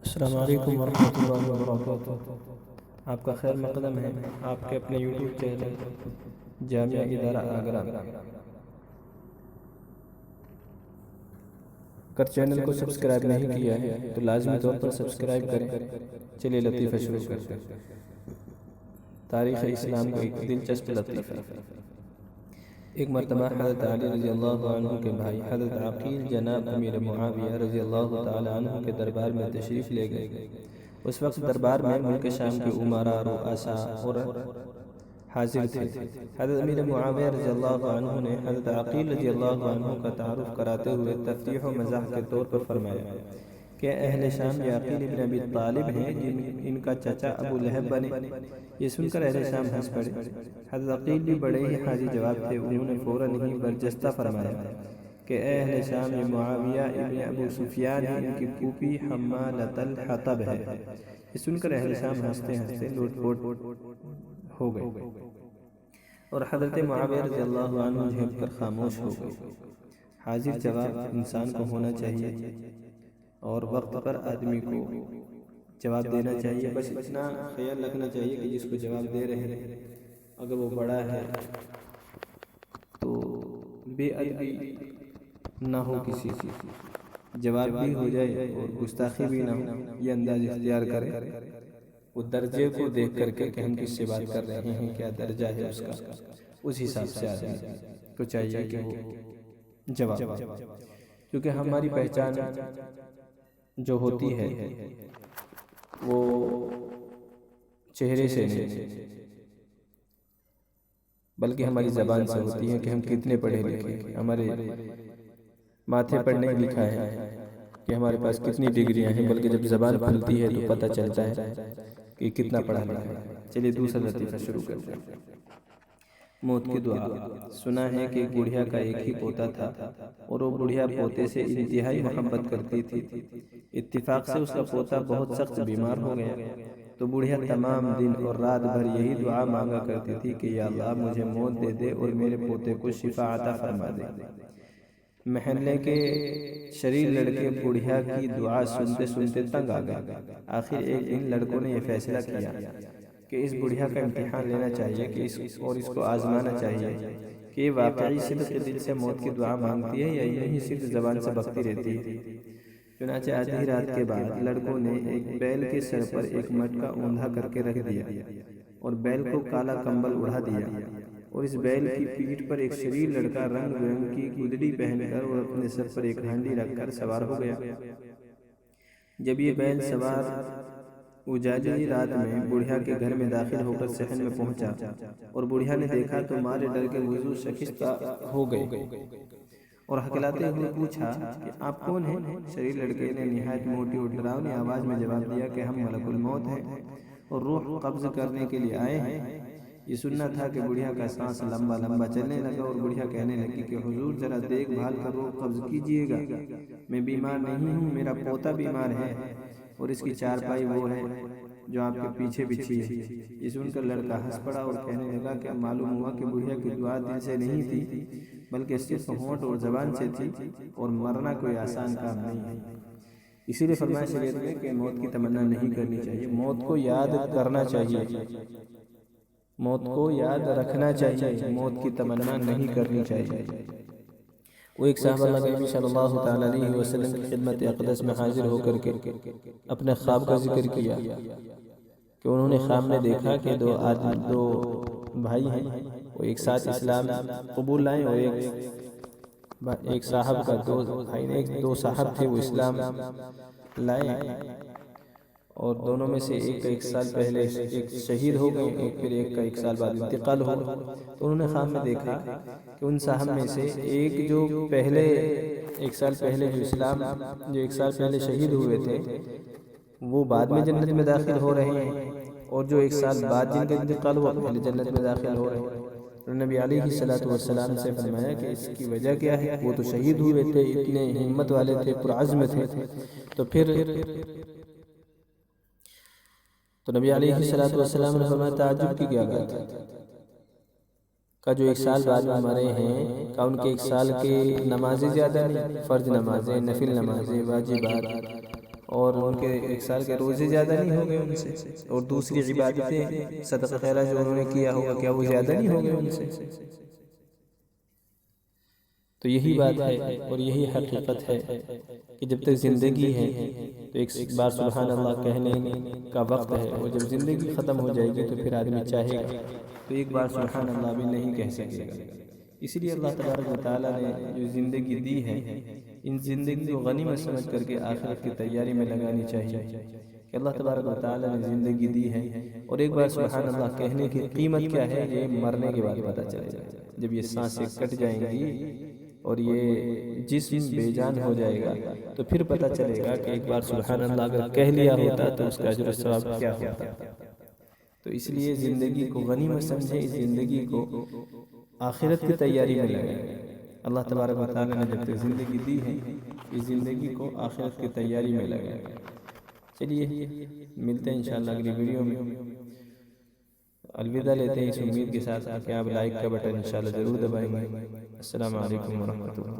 السلام علیکم ورحمۃ اللہ وبرکاتہ۔ آپ کا خیر مقدم ہے آپ کے اپنے یوٹیوب چینل جامعہ ادارہ آگرہ۔ اگر چینل کو سبسکرائب نہیں کیا ہے تو لازمی طور پر سبسکرائب کریں۔ چلیے لطیفہ شروع کرتے ہیں۔ تاریخ اسلام کا ایک دلچسپ لطیفہ۔ ایک مرتبہ حضرت علی رضی اللہ عنہ کے بھائی حضرت عقیل جناب امیر معاویہ رضی اللہ تعالی عنہ کے دربار میں تشریف لے گئے۔ اس وقت دربار میں ملک شام کے امراء، رؤساء اور حاضر تھے۔ حضرت امیر معاویہ رضی اللہ عنہ نے حضرت عقیل رضی اللہ عنہ کا تعارف کراتے ہوئے تفریح و مزاح کے طور پر فرمایا کہ اہل شام یہ عقیل ابن ابی طالب ہیں ان کا چچا ابو لہب بنے۔ یہ سن کر اہل شام ہنس پڑے۔ حضرت عقیل بھی بڑے ہی حاضر جواب تھے۔ انہوں نے فوراً ہی برجستہ فرمایا کہ اے اہل شام یہ معاویہ ابن ابو سفیان ہیں، ان کی پھوپھی حمالۃ الحطب ہے۔ یہ سن کر اہل شام ہنستے ہنستے لوٹ پوٹ ہو گئے اور حضرت معاویہ رضی اللہ عنہ جھنک کر خاموش ہو گئے۔ حاضر جواب انسان کو ہونا چاہیے اور وقت پر آدمی کو جواب دینا چاہیے۔ بس اتنا خیال رکھنا چاہیے کہ جس کو جواب دے رہے ہیں اگر وہ بڑا ہے تو بے ادبی نہ ہو، کسی سے جواب بھی ہو جائے اور گستاخی بھی نہ ہو، یہ انداز اختیار کرے۔ وہ درجے کو دیکھ کر کے کہ ہم کس سے بات کر رہے ہیں، کیا درجہ ہے اس کا، اس حساب سے آدمی کو چاہیے کہ وہ جواب دے۔ کیونکہ ہماری پہچان جو ہوتی ہے وہ چہرے سے نہیں بلکہ ہماری زبان سے ہوتی ہے کہ ہم کتنے پڑھے لکھے ہیں۔ ہمارے ماتھے پر نہیں لکھا ہے کہ ہمارے پاس کتنی ڈگریاں ہیں، بلکہ جب زبان کھلتی ہے تو پتہ چلتا ہے کہ کتنا پڑھا لکھا ہے۔ چلیے دوسرا لطیفہ شروع کرتے ہیں۔ موت کی دعا۔ سنا ہے کہ ایک بڑھیا کا ایک ہی پوتا تھا اور وہ بڑھیا پوتے سے انتہائی محبت کرتی تھی۔ اتفاق سے اس کا پوتا بہت سخت بیمار ہو گیا تو بڑھیا تمام دن اور رات بھر یہی دعا مانگا کرتی تھی کہ یا اللہ مجھے موت دے دے اور میرے پوتے کو شفا عطا فرما دے۔ محلے کے شریر لڑکے بڑھیا کی دعا سنتے سنتے تنگ آ گئے۔ آخر ایک دن لڑکوں نے یہ فیصلہ کیا کہ اس بڑھیا کا امتحان لینا چاہیے کہ اس کو آزمانا چاہیے کہ یہ واقعی صدق کے دل سے موت کی دعا مانگتی ہے یا یوں ہی صرف زبان سے بکتی رہتی ہے۔ چنانچہ آدھی رات کے بعد لڑکوں نے ایک بیل کے سر پر ایک مٹکا اوندھا کر کے رکھ دیا اور بیل کو کالا کمبل اڑا دیا، اور اس بیل کی پیٹھ پر ایک شریر لڑکا رنگ برنگ کی گدڑی پہن کر اور اپنے سر پر ایک ہانڈی رکھ کر سوار ہو گیا۔ جب یہ بیل سوار اجالی رات میں بڑھیا کے گھر میں داخل ہو کر صحن میں پہنچا اور بڑھیا نے دیکھا تو مارے ڈر کے وضو شکستہ ہو گئے اور ہکلاتے ہوئے پوچھا کہ آپ کون ہیں؟ شریر لڑکے نے نہایت موٹی اور ڈراؤنی آواز میں جواب دیا کہ ہم ملک الموت ہیں اور روح قبض کرنے کے لیے آئے ہیں۔ یہ سننا تھا کہ بڑھیا کا سانس لمبا لمبا چلنے لگا اور بڑھیا کہنے لگی کہ حضور ذرا دیکھ بھال کر روح قبض کیجئے گا، میں بیمار نہیں ہوں، میرا پوتا بیمار ہے اور اس کی چارپائی وہ ہے جو آپ کے پیچھے بچھی ہے۔ یہ سن کر لڑکا ہنس پڑا اور کہنے لگا کہ معلوم ہوا کہ بڑھیا کی دعا دل سے نہیں تھی بلکہ صرف ہونٹ اور زبان سے تھی، اور مرنا کوئی آسان کام نہیں ہے۔ اسی لیے فرمایا شریعت میں کہ موت کی تمنا نہیں کرنی چاہیے، موت کو یاد کرنا چاہیے، موت کو یاد رکھنا چاہیے، موت کی تمنا نہیں کرنی چاہیے۔ وہ ایک صحابہ اللہ نبی صلی اللہ تعالیٰ علیہ وسلم کی خدمت اقدس میں حاضر ہو کر کے اپنے خواب کا ذکر کیا کہ انہوں نے خواب میں دیکھا کہ دو بھائی ہیں، وہ ایک ساتھ اسلام قبول لائیں، اور ایک صاحب کا دو صاحب تھے وہ اسلام لائے، اور دونوں میں سے ایک کا ایک سال پہلے ایک شہید ہو گئے، پھر ایک کا ایک سال بعد انتقال ہو گیا۔ تو انہوں نے خواب میں دیکھا کہ ان صاحب میں سے ایک جو ایک سال پہلے جو ایک سال پہلے شہید ہوئے تھے وہ بعد میں جنت میں داخل ہو رہے ہیں، اور جو ایک سال بعد جن کا انتقال ہوا پہلے جنت میں داخل ہو رہے ہیں۔ نبی علیہ السلام سے فرمایا کہ اس کی وجہ کیا ہے؟ وہ تو شہید ہوئے تھے، اتنے ہمت والے تھے، پرعزم تھے، تو نبی علیہ السلام نے فرمایا تعجب کی کیا بات ہے کہ جو ایک سال بعد میں مرے ہیں کہ ان کے ایک سال کے نمازیں زیادہ نہیں، فرض نمازیں، نفل نمازیں، واجبات اور ان کے ایک سال کے روزے زیادہ نہیں ہو گئے ان سے، اور دوسری عبادتیں صدقہ خیرہ جو انہوں نے کیا ہوگا کیا وہ زیادہ نہیں ہو گئے ان سے؟ تو یہی بات ہے اور یہی حقیقت ہے کہ جب تک زندگی ہے تو ایک بار سبحان اللہ کہنے کا وقت ہے، اور جب زندگی ختم ہو جائے گی تو پھر آدمی چاہے گا تو ایک بار سبحان اللہ بھی نہیں کہہ سکے گا۔ اسی لیے اللہ تبارک و تعالیٰ نے جو زندگی دی ہے، ان زندگی کو غنیمت سمجھ کر کے آخرت کی تیاری میں لگانی چاہیے کہ اللہ تبارک و تعالیٰ نے زندگی دی ہے، اور ایک بار سبحان اللہ کہنے کی قیمت کیا ہے یہ مرنے کے بعد پتہ چلے گا۔ جب یہ سانسیں کٹ جائیں گی اور یہ جسم بے جان ہو جائے گا تو پھر پتہ چلے گا کہ ایک بار سبحان اللہ اگر کہہ لیا ہوتا تو اس کا اجر و ثواب کیا ہوتا۔ تو اس لیے زندگی کو غنیمت سمجھیں، اس زندگی کو آخرت کی تیاری میں لگائیں۔ اللہ تبارک و تعالیٰ نے جب تک زندگی دی ہے اس زندگی کو آخرت کی تیاری میں لگائیں۔ چلیے ملتے ہیں انشاءاللہ اگلی ویڈیو میں، الوداع لیتے ہیں اس امید کے ساتھ کہ آپ لائک کا بٹن انشاءاللہ ضرور دبائیں گے۔ السلام علیکم ورحمۃ اللہ۔